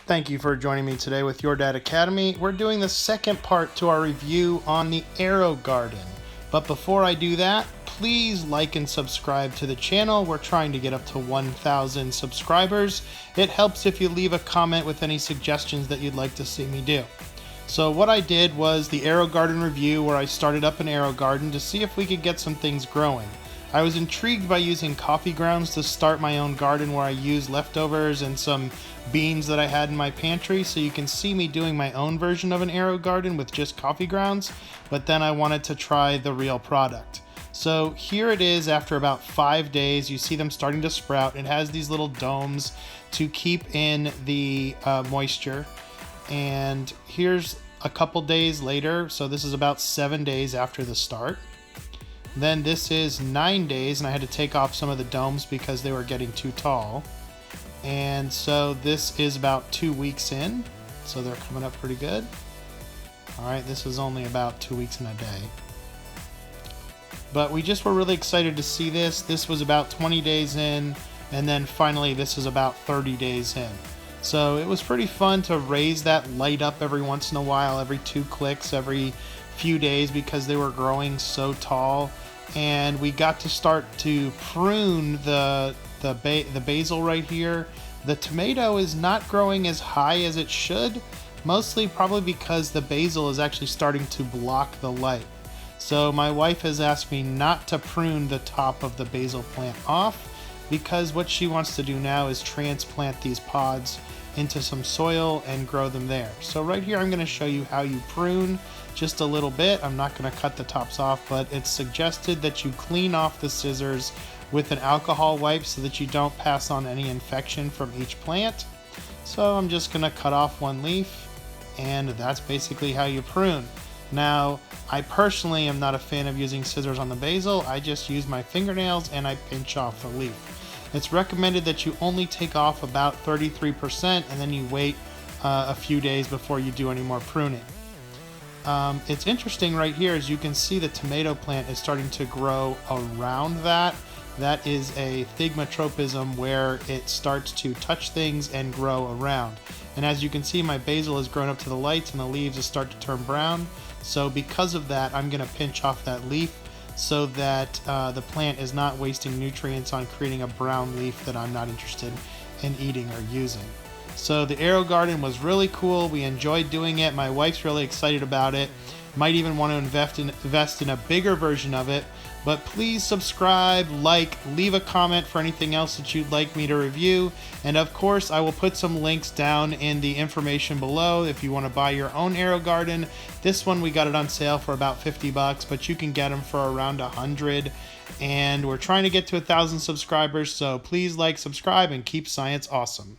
Thank you for joining me today with Your Dad Academy. We're doing the second part to our review on the AeroGarden. But before I do that, please like and subscribe to the channel. We're trying to get up to 1,000 subscribers. It helps if you leave a comment with any suggestions that you'd like to see me do. So what I did was the AeroGarden review, where I started up an AeroGarden to see if we could get some things growing. I was intrigued by using coffee grounds to start my own garden, where I used leftovers and some beans that I had in my pantry, so you can see me doing my own version of an AeroGarden with just coffee grounds, but then I wanted to try the real product. So here it is after about 5 days. You see them starting to sprout. It has these little domes to keep in the moisture. And here's a couple days later, so this is about 7 days after the start. Then this is 9 days, and I had to take off some of the domes because they were getting too tall. And so this is about 2 weeks in, so they're coming up pretty good. All right, this is only about 2 weeks and a day. But we just were really excited to see this. This was about 20 days in, and then finally this is about 30 days in. So it was pretty fun to raise that light up every once in a while, every 2 clicks, every few days, because they were growing so tall. And we got to start to prune the basil right here. The tomato is not growing as high as it should, mostly probably because the basil is actually starting to block the light. So my wife has asked me not to prune the top of the basil plant off, because what she wants to do now is transplant these pods into some soil and grow them there. So right here I'm going to show you how you prune just a little bit. I'm not going to cut the tops off, but it's suggested that you clean off the scissors with an alcohol wipe so that you don't pass on any infection from each plant. So I'm just going to cut off one leaf, and that's basically how you prune. Now, I personally am not a fan of using scissors on the basil. I just use my fingernails and I pinch off the leaf. It's recommended that you only take off about 33%, and then you wait a few days before you do any more pruning. It's interesting right here, as you can see, the tomato plant is starting to grow around that. That is a thigmotropism, where it starts to touch things and grow around. And as you can see, my basil has grown up to the lights and the leaves will start to turn brown. So because of that, I'm going to pinch off that leaf so that the plant is not wasting nutrients on creating a brown leaf that I'm not interested in eating or using. So the AeroGarden was really cool. We enjoyed doing it. My wife's really excited about it. Might even want to invest in a bigger version of it. But please subscribe, like, leave a comment for anything else that you'd like me to review. And of course, I will put some links down in the information below if you want to buy your own AeroGarden. This one, we got it on sale for about 50 bucks, but you can get them for around 100. And we're trying to get to 1,000 subscribers, so please like, subscribe, and keep science awesome.